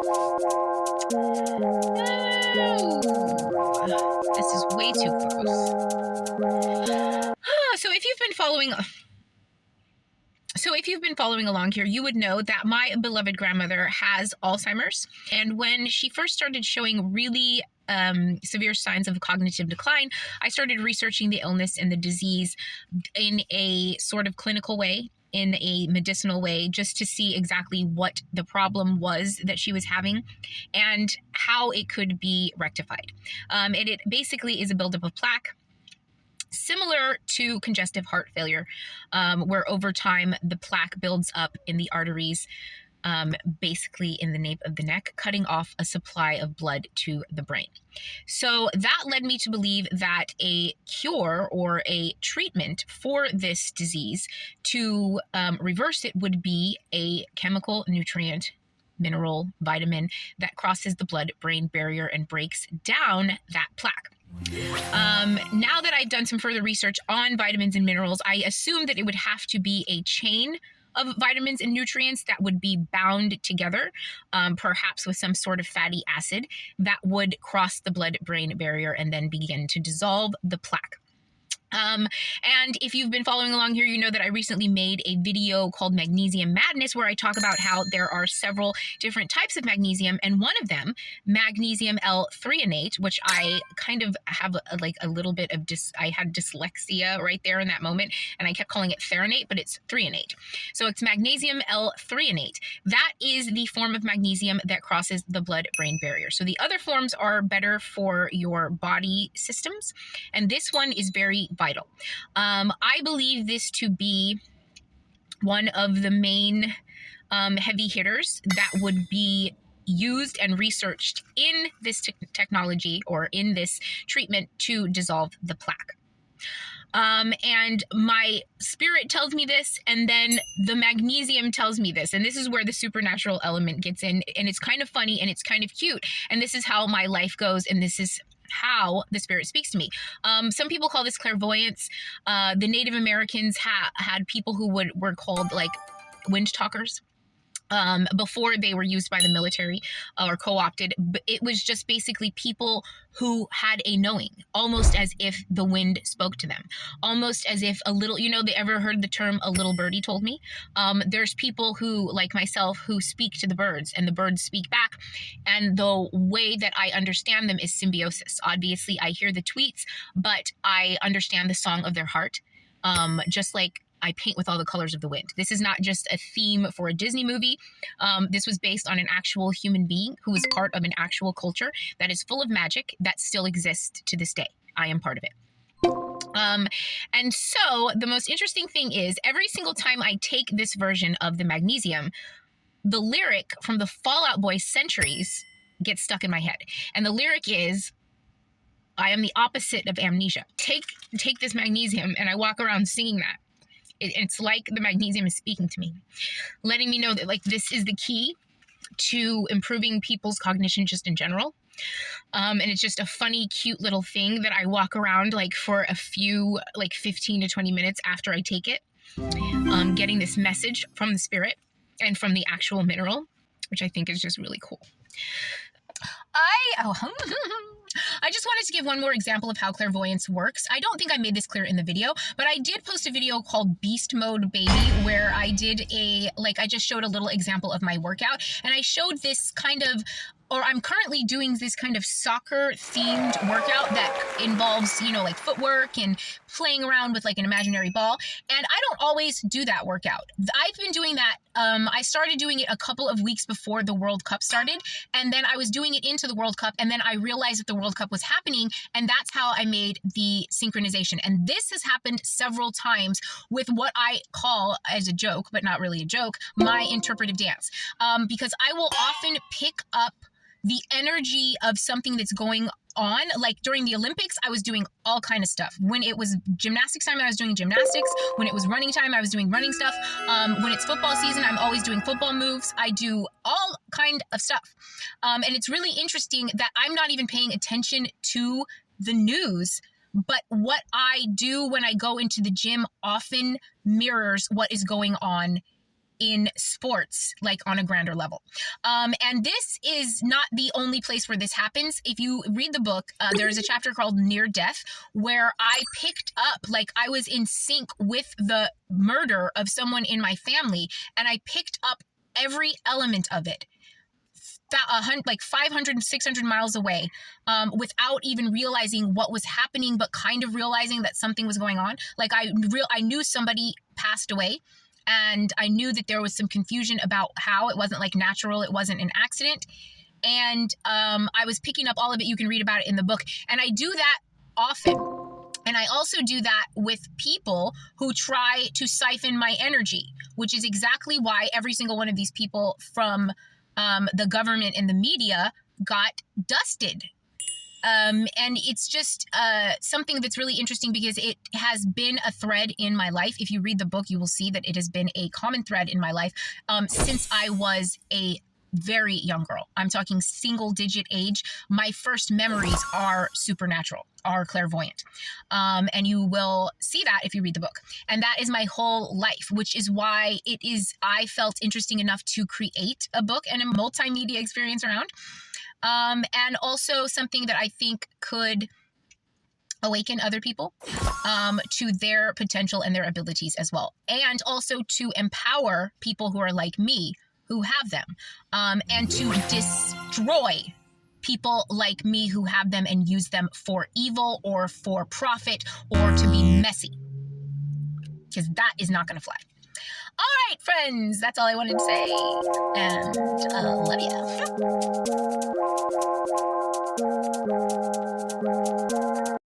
This is way too close. So if you've been following along here, you would know that my beloved grandmother has Alzheimer's. And when she first started showing really severe signs of cognitive decline, I started researching the illness and the disease in a sort of clinical way, in a medicinal way, just to see exactly what the problem was that she was having and how it could be rectified. And it basically is a buildup of plaque, similar to congestive heart failure, where over time the plaque builds up in the arteries, basically in the nape of the neck, cutting off a supply of blood to the brain. So that led me to believe that a cure or a treatment for this disease to reverse it would be a chemical, nutrient, mineral, vitamin that crosses the blood-brain barrier and breaks down that plaque. Now that I've done some further research on vitamins and minerals, I assume that it would have to be a chain of vitamins and nutrients that would be bound together, perhaps with some sort of fatty acid that would cross the blood-brain barrier and then begin to dissolve the plaque. And if you've been following along here, you know that I recently made a video called Magnesium Madness, where I talk about how there are several different types of magnesium, and one of them, magnesium L-threonate, which I kind of have a little bit of I had dyslexia right there in that moment, and I kept calling it threonate, but it's threonate. So it's magnesium L-threonate. That is the form of magnesium that crosses the blood-brain barrier. So the other forms are better for your body systems, and this one is very vital. I believe this to be one of the main heavy hitters that would be used and researched in this technology or in this treatment to dissolve the plaque. And my spirit tells me this, and then the magnesium tells me this. And this is where the supernatural element gets in. And it's kind of funny and it's kind of cute. And this is how my life goes. And this is how the spirit speaks to me. Some people call this clairvoyance. The Native Americans had people who were called like wind talkers. Before they were used by the military or co-opted. But it was just basically people who had a knowing, almost as if the wind spoke to them, almost as if a little, they ever heard the term "a little birdie told me"? There's people who, like myself, who speak to the birds and the birds speak back. And the way that I understand them is symbiosis. Obviously, I hear the tweets, but I understand the song of their heart, just like I paint with all the colors of the wind. This is not just a theme for a Disney movie. This was based on an actual human being who is part of an actual culture that is full of magic that still exists to this day. I am part of it. And so the most interesting thing is every single time I take this version of the magnesium, the lyric from the Fall Out Boy Centuries gets stuck in my head. And the lyric is, I am the opposite of amnesia. Take this magnesium, and I walk around singing that. It's like the magnesium is speaking to me, letting me know that like this is the key to improving people's cognition just in general. And it's just a funny, cute little thing that I walk around like for a few, like 15 to 20 minutes after I take it, getting this message from the spirit and from the actual mineral, which I think is just really cool. I just wanted to give one more example of how clairvoyance works. I don't think I made this clear in the video, but I did post a video called Beast Mode Baby, where I did I just showed a little example of my workout, and I showed this kind of, or I'm currently doing this kind of soccer themed workout that involves, like footwork and playing around with like an imaginary ball. And I don't always do that workout. I've been doing that. I started doing it a couple of weeks before the World Cup started. And then I was doing it into the World Cup. And then I realized that the World Cup was happening. And that's how I made the synchronization. And this has happened several times with what I call, as a joke, but not really a joke, my interpretive dance. Because I will often pick up the energy of something that's going on. Like during the Olympics, I was doing all kind of stuff. When it was gymnastics time, I was doing gymnastics. When it was running time, I was doing running stuff. When it's football season, I'm always doing football moves. I do all kind of stuff. And it's really interesting that I'm not even paying attention to the news, but what I do when I go into the gym often mirrors what is going on in sports, like on a grander level. And this is not the only place where this happens. If you read the book, there is a chapter called Near Death where I picked up, like I was in sync with the murder of someone in my family, and I picked up every element of it. Like 500 and 600 miles away, without even realizing what was happening, but kind of realizing that something was going on. Like I knew somebody passed away, and I knew that there was some confusion about how it wasn't like natural, it wasn't an accident. And I was picking up all of it. You can read about it in the book. And I do that often. And I also do that with people who try to siphon my energy, which is exactly why every single one of these people from the government and the media got dusted. And it's just something that's really interesting because it has been a thread in my life. If you read the book, you will see that it has been a common thread in my life since I was a very young girl. I'm talking single digit age. My first memories are supernatural, are clairvoyant. And you will see that if you read the book. And that is my whole life, which is why I felt interesting enough to create a book and a multimedia experience around. And also something that I think could awaken other people to their potential and their abilities as well. And also to empower people who are like me, who have them, and to destroy people like me who have them and use them for evil or for profit or to be messy, because that is not going to fly. All right, friends, that's all I wanted to say, and love ya.